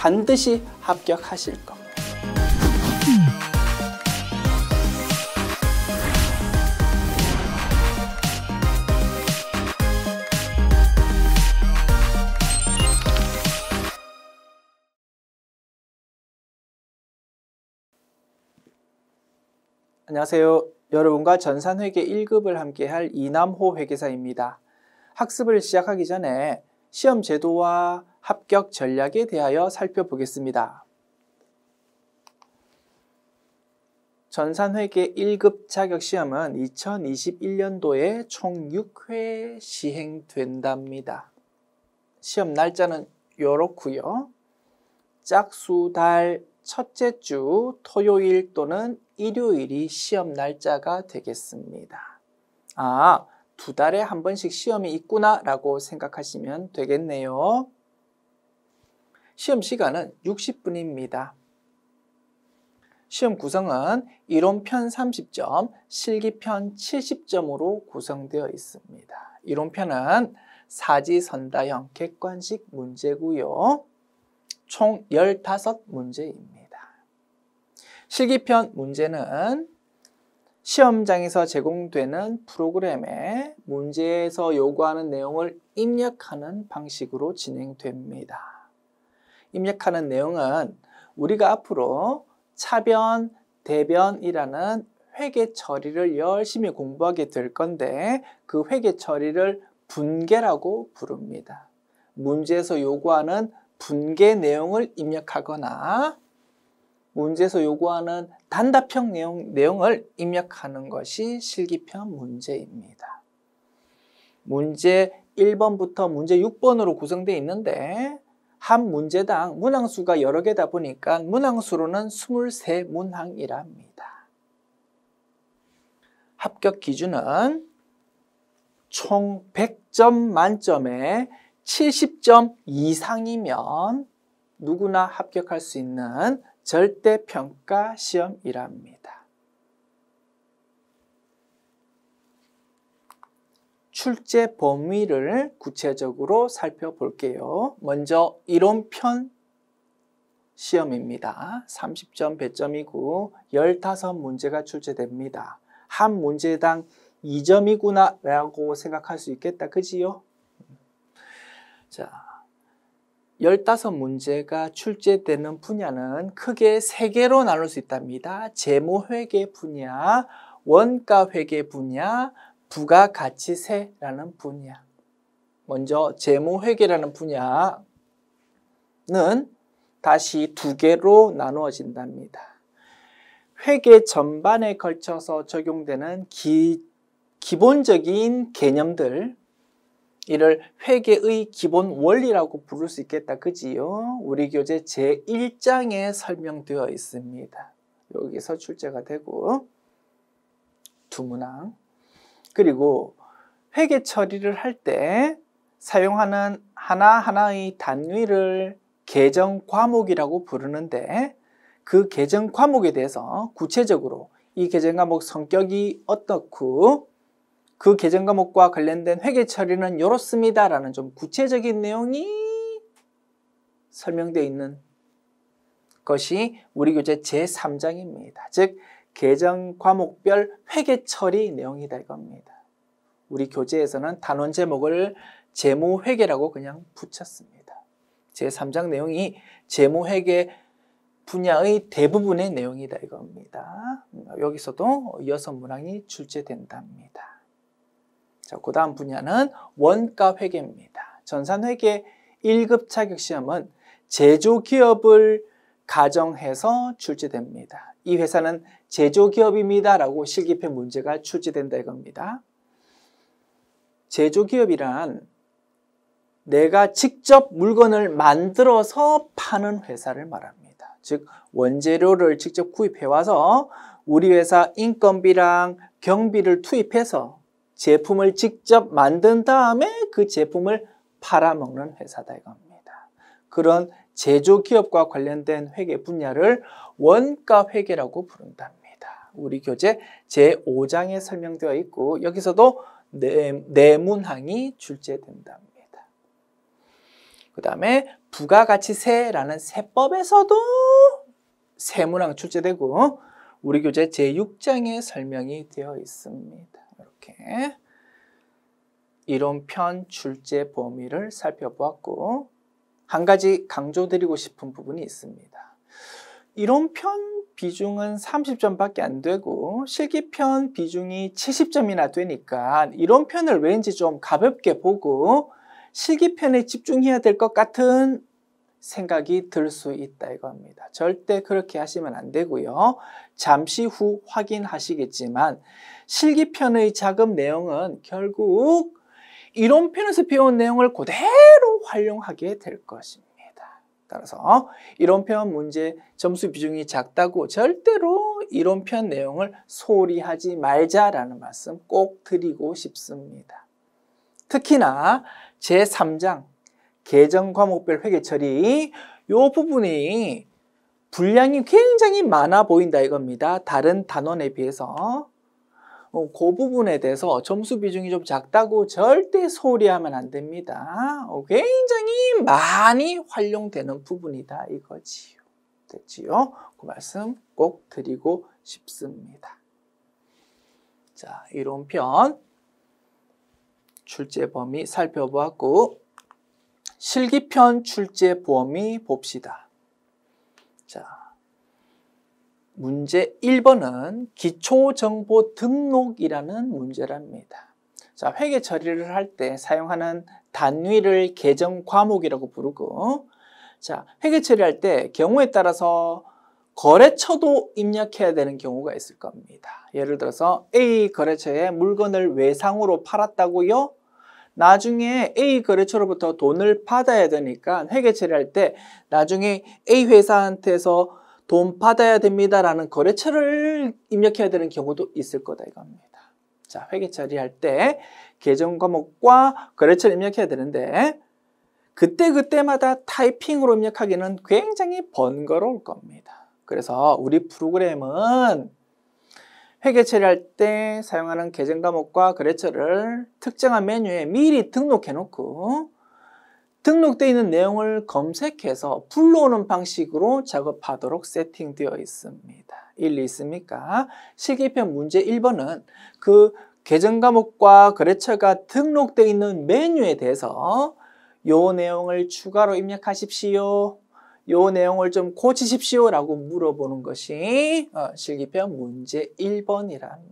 반드시 합격하실 겁니다. 안녕하세요. 여러분과 전산회계 1급을 함께할 이남호 회계사입니다. 학습을 시작하기 전에 시험 제도와 합격 전략에 대하여 살펴보겠습니다. 전산회계 1급 자격시험은 2021년도에 총 6회 시행된답니다. 시험 날짜는 요렇고요. 짝수달 첫째 주 토요일 또는 일요일이 시험 날짜가 되겠습니다. 아, 2달에 한 번씩 시험이 있구나 라고 생각하시면 되겠네요. 시험 시간은 60분입니다. 시험 구성은 이론편 30점, 실기편 70점으로 구성되어 있습니다. 이론편은 사지선다형 객관식 문제고요. 총 15문제입니다. 실기편 문제는 시험장에서 제공되는 프로그램에 문제에서 요구하는 내용을 입력하는 방식으로 진행됩니다. 입력하는 내용은 우리가 앞으로 차변, 대변이라는 회계 처리를 열심히 공부하게 될 건데 그 회계 처리를 분계라고 부릅니다. 문제에서 요구하는 분계 내용을 입력하거나 문제에서 요구하는 단답형 내용을 입력하는 것이 실기편 문제입니다. 문제 1번부터 문제 6번으로 구성되어 있는데 한 문제당 문항수가 여러 개다 보니까 문항수로는 23문항이랍니다. 합격 기준은 총 100점 만점에 70점 이상이면 누구나 합격할 수 있는 절대평가 시험이랍니다. 출제 범위를 구체적으로 살펴볼게요. 먼저 이론편 시험입니다. 30점 배점이고 15문제가 출제됩니다. 한 문제당 2점이구나 라고 생각할 수 있겠다. 그지요? 자, 15문제가 출제되는 분야는 크게 3개로 나눌 수 있답니다. 재무회계 분야, 원가회계 분야, 부가가치세라는 분야. 먼저 재무회계라는 분야는 다시 2개로 나누어진답니다. 회계 전반에 걸쳐서 적용되는 기본적인 개념들, 이를 회계의 기본 원리라고 부를 수 있겠다. 그지요? 우리 교재 제1장에 설명되어 있습니다. 여기서 출제가 되고 2문항. 그리고 회계 처리를 할 때 사용하는 하나하나의 단위를 계정 과목이라고 부르는데 그 계정 과목에 대해서 구체적으로 이 계정 과목 성격이 어떻고 그 계정 과목과 관련된 회계 처리는 이렇습니다 라는 좀 구체적인 내용이 설명되어 있는 것이 우리 교재 제3장입니다. 즉 계정 과목별 회계 처리 내용이다 이겁니다. 우리 교재에서는 단원 제목을 재무회계라고 그냥 붙였습니다. 제3장 내용이 재무회계 분야의 대부분의 내용이다 이겁니다. 여기서도 6문항이 출제된답니다. 자, 그 다음 분야는 원가회계입니다. 전산회계 1급 자격시험은 제조기업을 가정해서 출제됩니다. 이 회사는 제조기업입니다 라고 실기편 문제가 출제된다 이겁니다. 제조기업이란 내가 직접 물건을 만들어서 파는 회사를 말합니다. 즉 원재료를 직접 구입해와서 우리 회사 인건비랑 경비를 투입해서 제품을 직접 만든 다음에 그 제품을 팔아먹는 회사다 이겁니다. 그런 제조기업과 관련된 회계 분야를 원가회계라고 부른답니다. 우리 교재 제5장에 설명되어 있고 여기서도 네 문항이 출제된답니다. 그 다음에 부가가치세라는 세법에서도 세문항 출제되고 우리 교재 제6장에 설명이 되어 있습니다. 이렇게 이론편 출제 범위를 살펴보았고 한 가지 강조드리고 싶은 부분이 있습니다. 이론편 비중은 30점밖에 안 되고 실기편 비중이 70점이나 되니까 이론편을 왠지 좀 가볍게 보고 실기편에 집중해야 될 것 같은 생각이 들 수 있다 이겁니다. 절대 그렇게 하시면 안 되고요. 잠시 후 확인하시겠지만 실기편의 작업 내용은 결국 이론편에서 배운 내용을 그대로 활용하게 될 것입니다. 따라서 이론편 문제 점수 비중이 작다고 절대로 이론편 내용을 소홀히 하지 말자라는 말씀 꼭 드리고 싶습니다. 특히나 제3장 계정과목별 회계처리 이 부분이 분량이 굉장히 많아 보인다 이겁니다. 다른 단원에 비해서 그 부분에 대해서 점수 비중이 좀 작다고 절대 소홀히 하면 안 됩니다. 굉장히 많이 활용되는 부분이다 이거지요. 됐지요? 그 말씀 꼭 드리고 싶습니다. 자, 이론편 출제 범위 살펴보았고 실기편 출제 범위 봅시다. 자, 문제 1번은 기초정보 등록이라는 문제랍니다. 자, 회계 처리를 할 때 사용하는 단위를 계정 과목이라고 부르고, 자, 회계 처리할 때 경우에 따라서 거래처도 입력해야 되는 경우가 있을 겁니다. 예를 들어서 A 거래처에 물건을 외상으로 팔았다고요? 나중에 A 거래처로부터 돈을 받아야 되니까 회계 처리할 때 나중에 A 회사한테서 돈 받아야 됩니다라는 거래처를 입력해야 되는 경우도 있을 거다 이겁니다. 자, 회계 처리할 때 계정 과목과 거래처를 입력해야 되는데 그때마다 타이핑으로 입력하기는 굉장히 번거로울 겁니다. 그래서 우리 프로그램은 회계 처리할 때 사용하는 계정 과목과 거래처를 특정한 메뉴에 미리 등록해 놓고 등록되어 있는 내용을 검색해서 불러오는 방식으로 작업하도록 세팅되어 있습니다. 일리 있습니까? 실기편 문제 1번은 그 계정 과목과 거래처가 등록되어 있는 메뉴에 대해서 요 내용을 추가로 입력하십시오. 요 내용을 좀 고치십시오 라고 물어보는 것이 실기편 문제 1번이랍니다.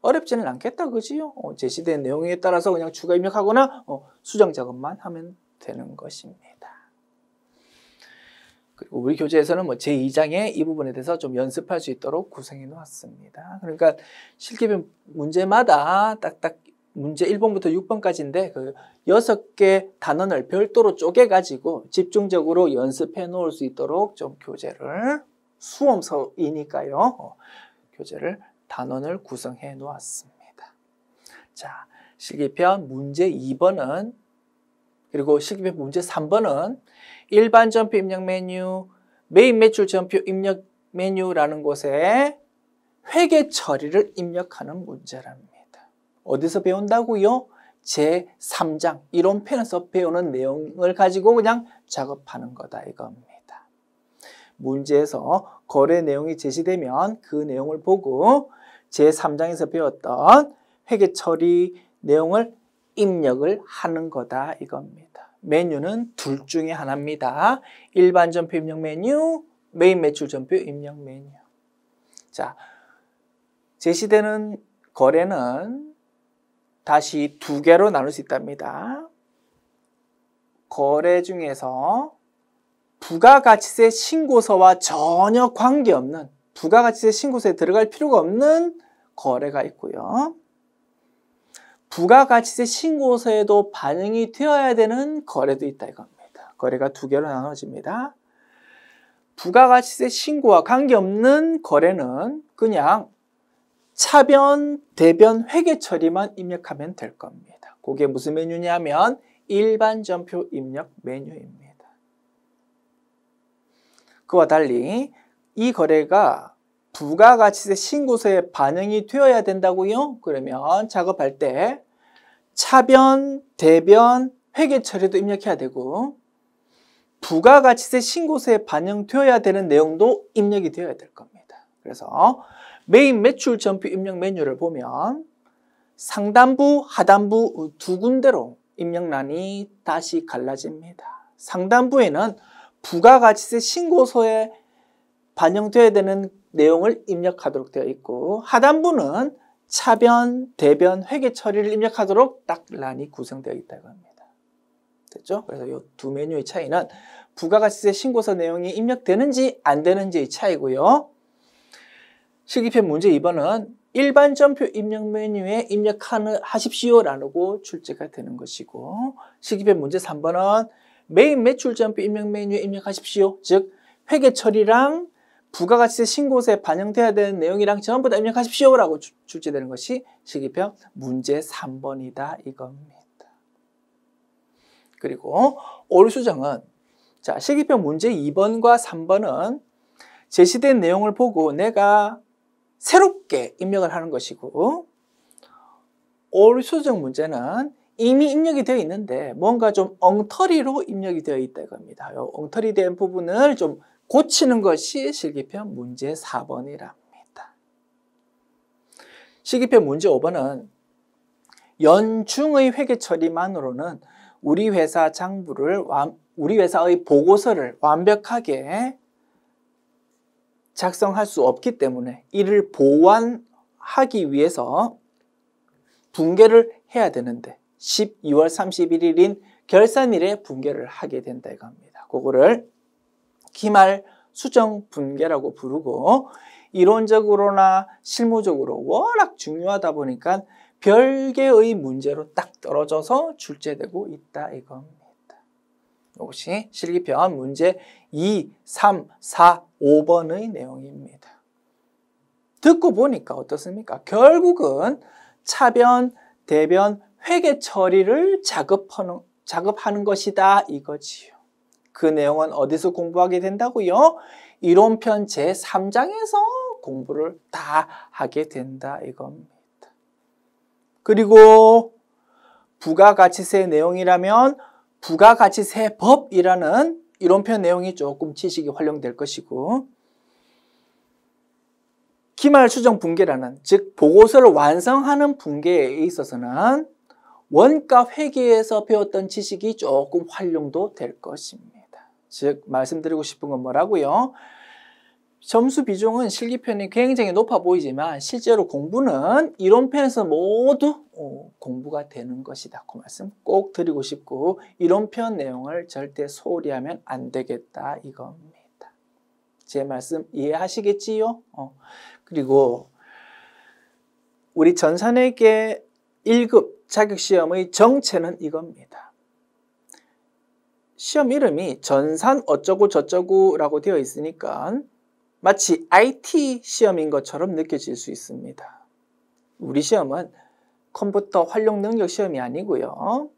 어렵지는 않겠다 그지요? 제시된 내용에 따라서 그냥 추가 입력하거나 수정 작업만 하면 되는 것입니다. 그리고 우리 교재에서는 제2장에 이 부분에 대해서 좀 연습할 수 있도록 구성해 놓았습니다. 그러니까 실기편 문제마다 딱딱 문제 1번부터 6번까지인데 그 6개 단원을 별도로 쪼개가지고 집중적으로 연습해 놓을 수 있도록 좀 교재를 수험서이니까요. 교재를 단원을 구성해 놓았습니다. 자, 실기편 문제 2번은 그리고 실기편 문제 3번은 일반 전표 입력 메뉴, 메인 매출 전표 입력 메뉴라는 곳에 회계 처리를 입력하는 문제랍니다. 어디서 배운다고요? 제3장 이론편에서 배우는 내용을 가지고 그냥 작업하는 거다 이겁니다. 문제에서 거래 내용이 제시되면 그 내용을 보고 제3장에서 배웠던 회계 처리 내용을 입력을 하는 거다 이겁니다. 메뉴는 둘 중에 하나입니다. 일반 전표 입력 메뉴, 메인 매출 전표 입력 메뉴. 자, 제시되는 거래는 다시 두 개로 나눌 수 있답니다. 거래 중에서 부가가치세 신고서와 전혀 관계없는 부가가치세 신고서에 들어갈 필요가 없는 거래가 있고요. 부가가치세 신고서에도 반영이 되어야 되는 거래도 있다 이겁니다. 거래가 두 개로 나눠집니다. 부가가치세 신고와 관계없는 거래는 그냥 차변, 대변, 회계 처리만 입력하면 될 겁니다. 그게 무슨 메뉴냐면 일반 전표 입력 메뉴입니다. 그와 달리 이 거래가 부가가치세 신고서에 반영이 되어야 된다고요? 그러면 작업할 때 차변, 대변, 회계 처리도 입력해야 되고 부가가치세 신고서에 반영되어야 되는 내용도 입력이 되어야 될 겁니다. 그래서 메인 매출 전표 입력 메뉴를 보면 상단부, 하단부 두 군데로 입력란이 다시 갈라집니다. 상단부에는 부가가치세 신고서에 반영되어야 되는 내용을 입력하도록 되어 있고 하단부는 차변, 대변, 회계 처리를 입력하도록 딱 란이 구성되어 있다고 합니다. 됐죠? 그래서 이 두 메뉴의 차이는 부가가치세 신고서 내용이 입력되는지 안 되는지의 차이고요. 실기편 문제 2번은 일반 전표 입력 메뉴에 입력하십시오라고 출제가 되는 것이고 실기편 문제 3번은 메인 매출 전표 입력 메뉴에 입력하십시오. 즉 회계 처리랑 부가가치세 신고서에 반영돼야 되는 내용이랑 전부 다 입력하십시오라고 출제되는 것이 실기편 문제 3번이다 이겁니다. 그리고 오류 수정은 자 실기편 문제 2번과 3번은 제시된 내용을 보고 내가 새롭게 입력을 하는 것이고 오류 수정 문제는 이미 입력이 되어 있는데 뭔가 좀 엉터리로 입력이 되어 있다 이겁니다. 이 엉터리 된 부분을 좀 고치는 것이 실기편 문제 4번이랍니다. 실기편 문제 5번은 연중의 회계 처리만으로는 우리 회사 장부를 우리 회사의 보고서를 완벽하게 작성할 수 없기 때문에 이를 보완하기 위해서 분계를 해야 되는데 12월 31일인 결산일에 분계를 하게 된다 이겁니다. 그거를 기말 수정 분계라고 부르고 이론적으로나 실무적으로 워낙 중요하다 보니까 별개의 문제로 딱 떨어져서 출제되고 있다 이겁니다. 이것이 실기편 문제 2, 3, 4, 5번의 내용입니다. 듣고 보니까 어떻습니까? 결국은 차변, 대변, 회계 처리를 작업하는 것이다 이거지요. 그 내용은 어디서 공부하게 된다고요? 이론편 제3장에서 공부를 다 하게 된다 이겁니다. 그리고 부가가치세 내용이라면 부가가치세법이라는 이론편 내용이 조금 지식이 활용될 것이고 기말 수정 분계라는 즉 보고서를 완성하는 분계에 있어서는 원가 회계에서 배웠던 지식이 조금 활용도 될 것입니다. 즉 말씀드리고 싶은 건 뭐라고요? 점수 비중은 실기편이 굉장히 높아 보이지만 실제로 공부는 이론편에서 모두 공부가 되는 것이다. 그 말씀 꼭 드리고 싶고 이론편 내용을 절대 소홀히 하면 안 되겠다 이겁니다. 제 말씀 이해하시겠지요? 그리고 우리 전산회계 1급 자격시험의 정체는 이겁니다. 시험 이름이 전산 어쩌고 저쩌고라고 되어 있으니까 마치 IT 시험인 것처럼 느껴질 수 있습니다. 우리 시험은 컴퓨터 활용 능력 시험이 아니고요.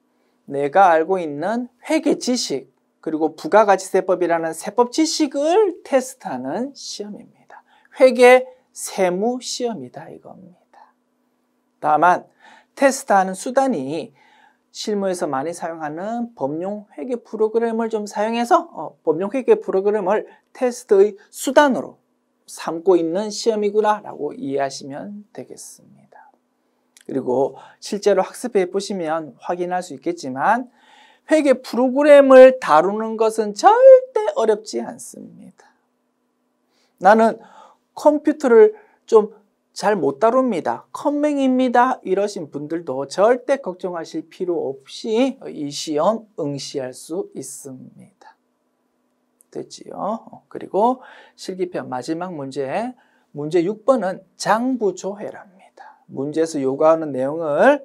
내가 알고 있는 회계 지식 그리고 부가가치세법이라는 세법 지식을 테스트하는 시험입니다. 회계 세무 시험이다 이겁니다. 다만 테스트하는 수단이 실무에서 많이 사용하는 법용 회계 프로그램을 좀 사용해서 법용 회계 프로그램을 테스트의 수단으로 삼고 있는 시험이구나 라고 이해하시면 되겠습니다. 그리고 실제로 학습해 보시면 확인할 수 있겠지만 회계 프로그램을 다루는 것은 절대 어렵지 않습니다. 나는 컴퓨터를 좀 잘 못 다룹니다. 컴맹입니다. 이러신 분들도 절대 걱정하실 필요 없이 이 시험 응시할 수 있습니다. 됐지요? 그리고 실기편 마지막 문제 6번은 장부조회랍니다. 문제에서 요구하는 내용을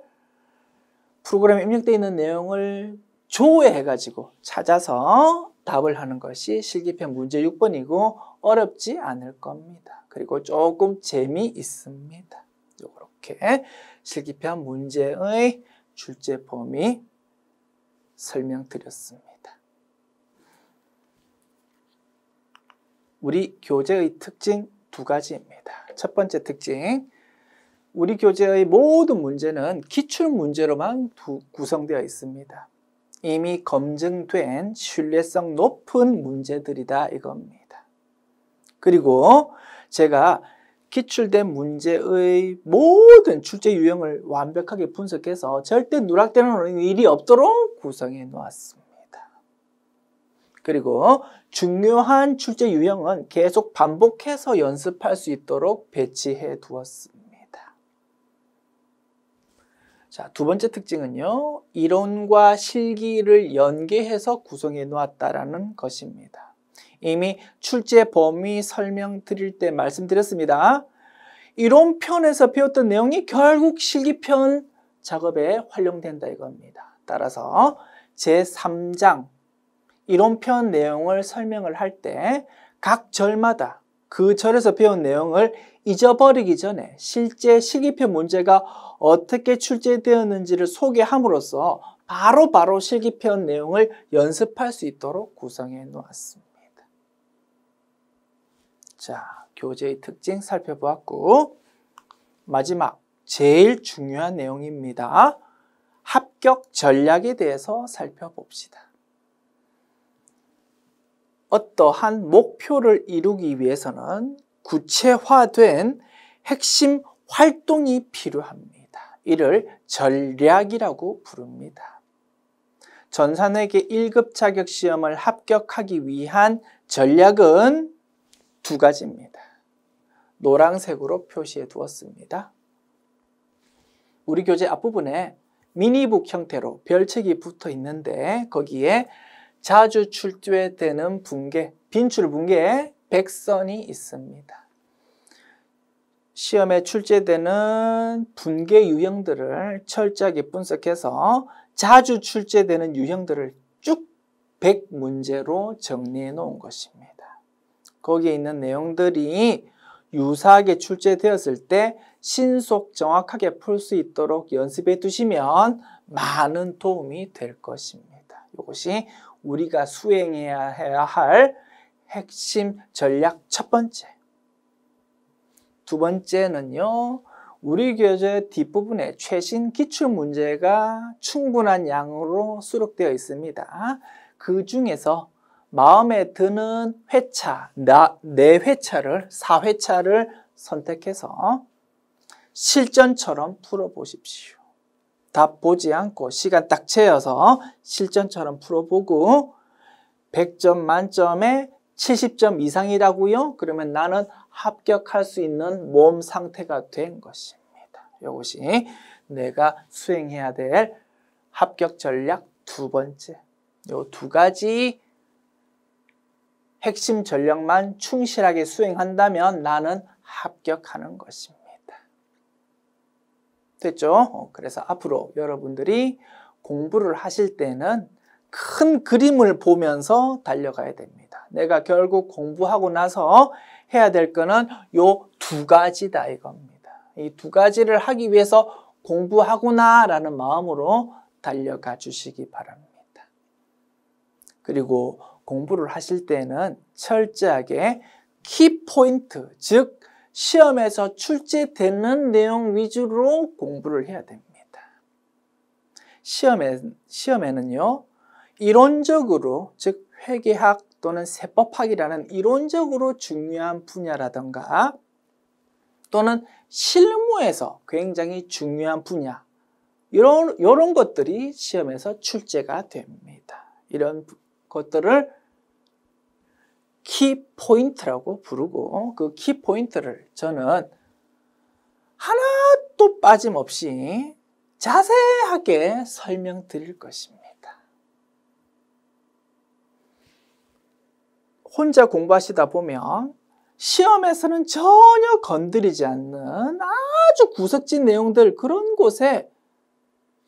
프로그램에 입력되어 있는 내용을 조회해가지고 찾아서 답을 하는 것이 실기편 문제 6번이고 어렵지 않을 겁니다. 그리고 조금 재미있습니다. 이렇게 실기편 문제의 출제 범위 설명드렸습니다. 우리 교재의 특징 두 가지입니다. 첫 번째 특징, 우리 교재의 모든 문제는 기출 문제로만 구성되어 있습니다. 이미 검증된 신뢰성 높은 문제들이다 이겁니다. 그리고 제가 기출된 문제의 모든 출제 유형을 완벽하게 분석해서 절대 누락되는 일이 없도록 구성해 놓았습니다. 그리고 중요한 출제 유형은 계속 반복해서 연습할 수 있도록 배치해 두었습니다. 자, 두 번째 특징은요, 이론과 실기를 연계해서 구성해 놓았다라는 것입니다. 이미 출제 범위 설명드릴 때 말씀드렸습니다. 이론편에서 배웠던 내용이 결국 실기편 작업에 활용된다 이겁니다. 따라서 제3장 이론편 내용을 설명을 할 때 각 절마다 그 절에서 배운 내용을 잊어버리기 전에 실제 실기편 문제가 어떻게 출제되었는지를 소개함으로써 바로 실기편 내용을 연습할 수 있도록 구성해 놓았습니다. 자, 교재의 특징 살펴보았고, 마지막 제일 중요한 내용입니다. 합격 전략에 대해서 살펴봅시다. 어떠한 목표를 이루기 위해서는 구체화된 핵심 활동이 필요합니다. 이를 전략이라고 부릅니다. 전산회계 1급 자격 시험을 합격하기 위한 전략은 두 가지입니다. 노란색으로 표시해 두었습니다. 우리 교재 앞부분에 미니북 형태로 별책이 붙어 있는데 거기에 자주 출제되는 분계, 빈출 분계에 백선이 있습니다. 시험에 출제되는 분계 유형들을 철저하게 분석해서 자주 출제되는 유형들을 쭉 100문제로 정리해 놓은 것입니다. 거기에 있는 내용들이 유사하게 출제되었을 때 신속 정확하게 풀 수 있도록 연습해 두시면 많은 도움이 될 것입니다. 이것이 우리가 수행해야 할 핵심 전략 첫 번째. 두 번째는요, 우리 교재 뒷부분에 최신 기출문제가 충분한 양으로 수록되어 있습니다. 그 중에서 마음에 드는 회차, 4회차를, 4회차를 선택해서 실전처럼 풀어보십시오. 답 보지 않고 시간 딱 채워서 실전처럼 풀어보고 100점 만점에 70점 이상이라고요? 그러면 나는 합격할 수 있는 몸 상태가 된 것입니다. 이것이 내가 수행해야 될 합격 전략 두 번째. 이 두 가지 핵심 전략만 충실하게 수행한다면 나는 합격하는 것입니다. 됐죠? 그래서 앞으로 여러분들이 공부를 하실 때는 큰 그림을 보면서 달려가야 됩니다. 내가 결국 공부하고 나서 해야 될 거는 요 두 가지다 이겁니다. 이 두 가지를 하기 위해서 공부하구나라는 마음으로 달려가 주시기 바랍니다. 그리고 공부를 하실 때는 철저하게 키포인트, 즉 시험에서 출제되는 내용 위주로 공부를 해야 됩니다. 시험에는요, 이론적으로, 즉 회계학 또는 세법학이라는 이론적으로 중요한 분야라든가 또는 실무에서 굉장히 중요한 분야, 이런 것들이 시험에서 출제가 됩니다. 이런 것들을 키포인트라고 부르고 그 키포인트를 저는 하나도 빠짐없이 자세하게 설명드릴 것입니다. 혼자 공부하시다 보면 시험에서는 전혀 건드리지 않는 아주 구석진 내용들, 그런 곳에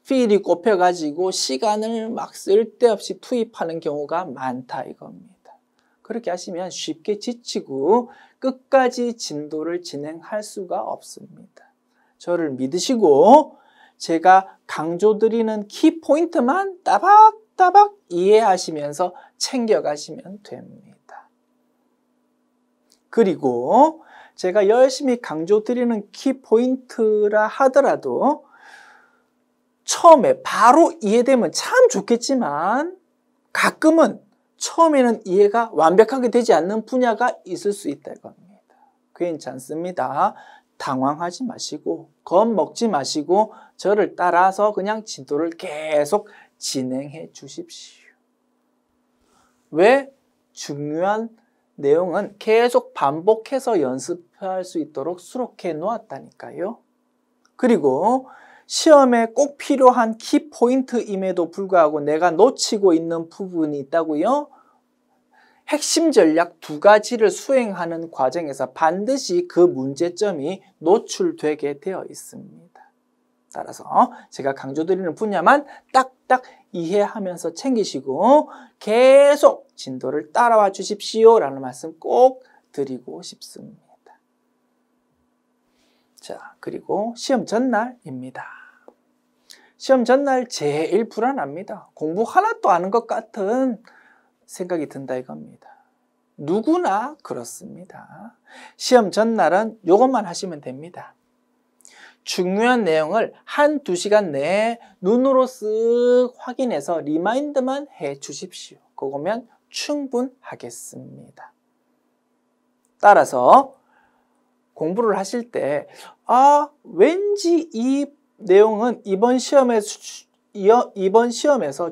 필이 꼽혀가지고 시간을 막 쓸데없이 투입하는 경우가 많다 이겁니다. 그렇게 하시면 쉽게 지치고 끝까지 진도를 진행할 수가 없습니다. 저를 믿으시고 제가 강조드리는 키포인트만 따박따박 이해하시면서 챙겨가시면 됩니다. 그리고 제가 열심히 강조드리는 키포인트라 하더라도 처음에 바로 이해되면 참 좋겠지만 가끔은 처음에는 이해가 완벽하게 되지 않는 분야가 있을 수 있다 이겁니다. 괜찮지 않습니다. 당황하지 마시고 겁먹지 마시고 저를 따라서 그냥 진도를 계속 진행해 주십시오. 왜? 중요한 내용은 계속 반복해서 연습할 수 있도록 수록해 놓았다니까요. 그리고 시험에 꼭 필요한 키포인트임에도 불구하고 내가 놓치고 있는 부분이 있다고요? 핵심 전략 2가지를 수행하는 과정에서 반드시 그 문제점이 노출되게 되어 있습니다. 따라서 제가 강조드리는 분야만 딱딱 이해하면서 챙기시고 계속 진도를 따라와 주십시오 라는 말씀 꼭 드리고 싶습니다. 자, 그리고 시험 전날입니다. 시험 전날 제일 불안합니다. 공부 하나도 아는 것 같은 생각이 든다 이겁니다. 누구나 그렇습니다. 시험 전날은 이것만 하시면 됩니다. 중요한 내용을 1-2시간 내에 눈으로 쓱 확인해서 리마인드만 해 주십시오. 그거면 충분하겠습니다. 따라서 공부를 하실 때 왠지 이 내용은 이번 시험에서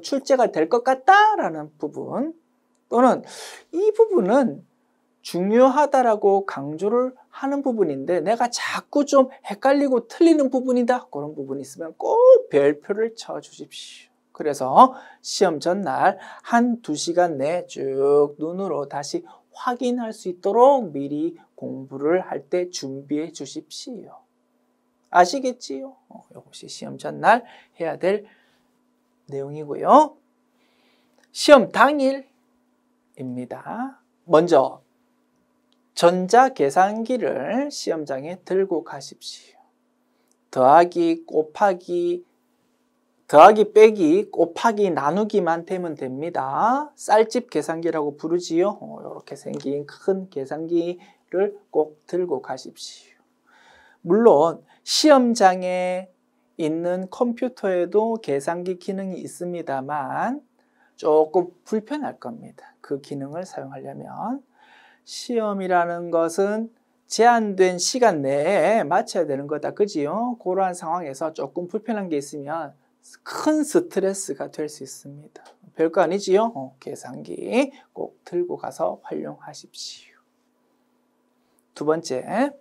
출제가 될 것 같다라는 부분 또는 이 부분은 중요하다라고 강조를 하는 부분인데 내가 자꾸 좀 헷갈리고 틀리는 부분이다. 그런 부분이 있으면 꼭 별표를 쳐 주십시오. 그래서 시험 전날 1-2시간 내에 쭉 눈으로 다시 확인할 수 있도록 미리 공부를 할 때 준비해 주십시오. 아시겠지요? 이것이 시험 전날 해야 될 내용이고요. 시험 당일입니다. 먼저 전자계산기를 시험장에 들고 가십시오. 더하기, 곱하기, 빼기, 곱하기, 나누기만 되면 됩니다. 쌀집 계산기라고 부르지요. 이렇게 생긴 큰 계산기를 꼭 들고 가십시오. 물론 시험장에 있는 컴퓨터에도 계산기 기능이 있습니다만 조금 불편할 겁니다. 그 기능을 사용하려면 시험이라는 것은 제한된 시간 내에 마쳐야 되는 거다. 그지요? 그러한 상황에서 조금 불편한 게 있으면 큰 스트레스가 될 수 있습니다. 별거 아니지요? 계산기 꼭 들고 가서 활용하십시오. 2번째,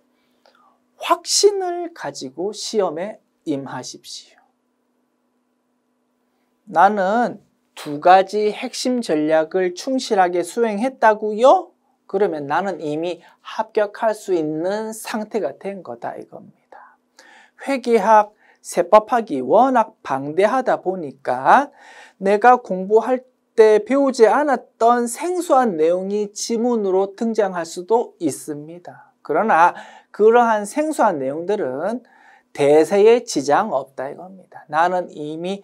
확신을 가지고 시험에 임하십시오. 나는 2가지 핵심 전략을 충실하게 수행했다고요? 그러면 나는 이미 합격할 수 있는 상태가 된 거다 이겁니다. 회계학, 세법학이 워낙 방대하다 보니까 내가 공부할 때 배우지 않았던 생소한 내용이 지문으로 등장할 수도 있습니다. 그러나 그러한 생소한 내용들은 대세에 지장 없다 이겁니다. 나는 이미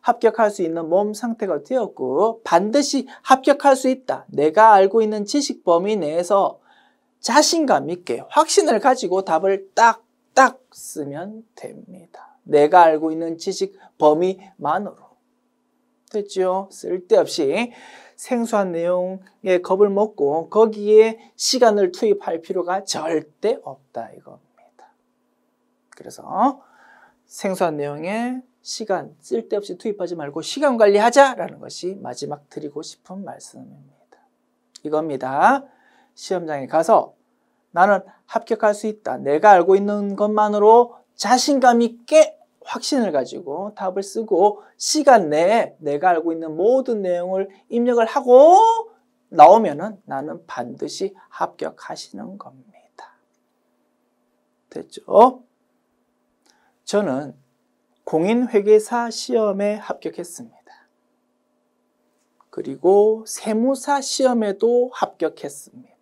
합격할 수 있는 몸 상태가 되었고 반드시 합격할 수 있다. 내가 알고 있는 지식 범위 내에서 자신감 있게 확신을 가지고 답을 딱딱 쓰면 됩니다. 내가 알고 있는 지식 범위만으로. 됐죠? 쓸데없이 생소한 내용에 겁을 먹고 거기에 시간을 투입할 필요가 절대 없다 이겁니다. 그래서 생소한 내용에 시간 쓸데없이 투입하지 말고 시간 관리하자라는 것이 마지막 드리고 싶은 말씀입니다. 이겁니다. 시험장에 가서 나는 합격할 수 있다. 내가 알고 있는 것만으로 자신감 있게 확신을 가지고 답을 쓰고 시간 내에 내가 알고 있는 모든 내용을 입력을 하고 나오면은 나는 반드시 합격하시는 겁니다. 됐죠? 저는 공인회계사 시험에 합격했습니다. 그리고 세무사 시험에도 합격했습니다.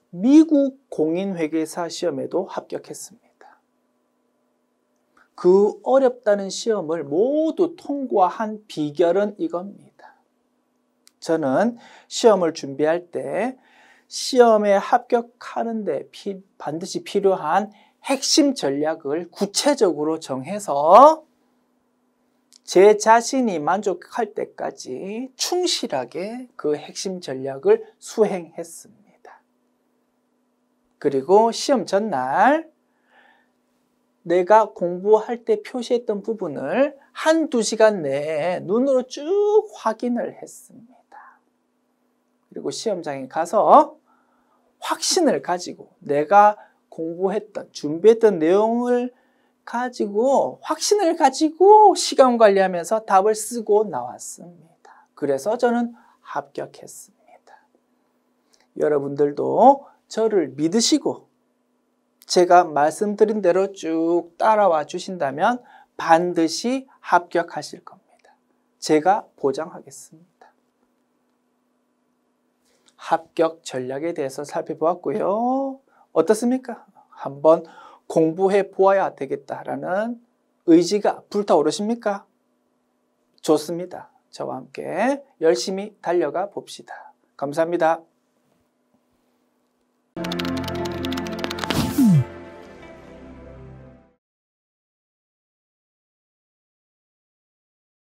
미국 공인회계사 시험에도 합격했습니다. 그 어렵다는 시험을 모두 통과한 비결은 이겁니다. 저는 시험을 준비할 때 시험에 합격하는데 반드시 필요한 핵심 전략을 구체적으로 정해서 제 자신이 만족할 때까지 충실하게 그 핵심 전략을 수행했습니다. 그리고 시험 전날 내가 공부할 때 표시했던 부분을 1~2시간 내에 눈으로 쭉 확인을 했습니다. 그리고 시험장에 가서 확신을 가지고 내가 공부했던, 준비했던 내용을 가지고 확신을 가지고 시간 관리하면서 답을 쓰고 나왔습니다. 그래서 저는 합격했습니다. 여러분들도 저를 믿으시고 제가 말씀드린 대로 쭉 따라와 주신다면 반드시 합격하실 겁니다. 제가 보장하겠습니다. 합격 전략에 대해서 살펴보았고요. 어떻습니까? 한번 공부해 보아야 되겠다라는 의지가 불타오르십니까? 좋습니다. 저와 함께 열심히 달려가 봅시다. 감사합니다.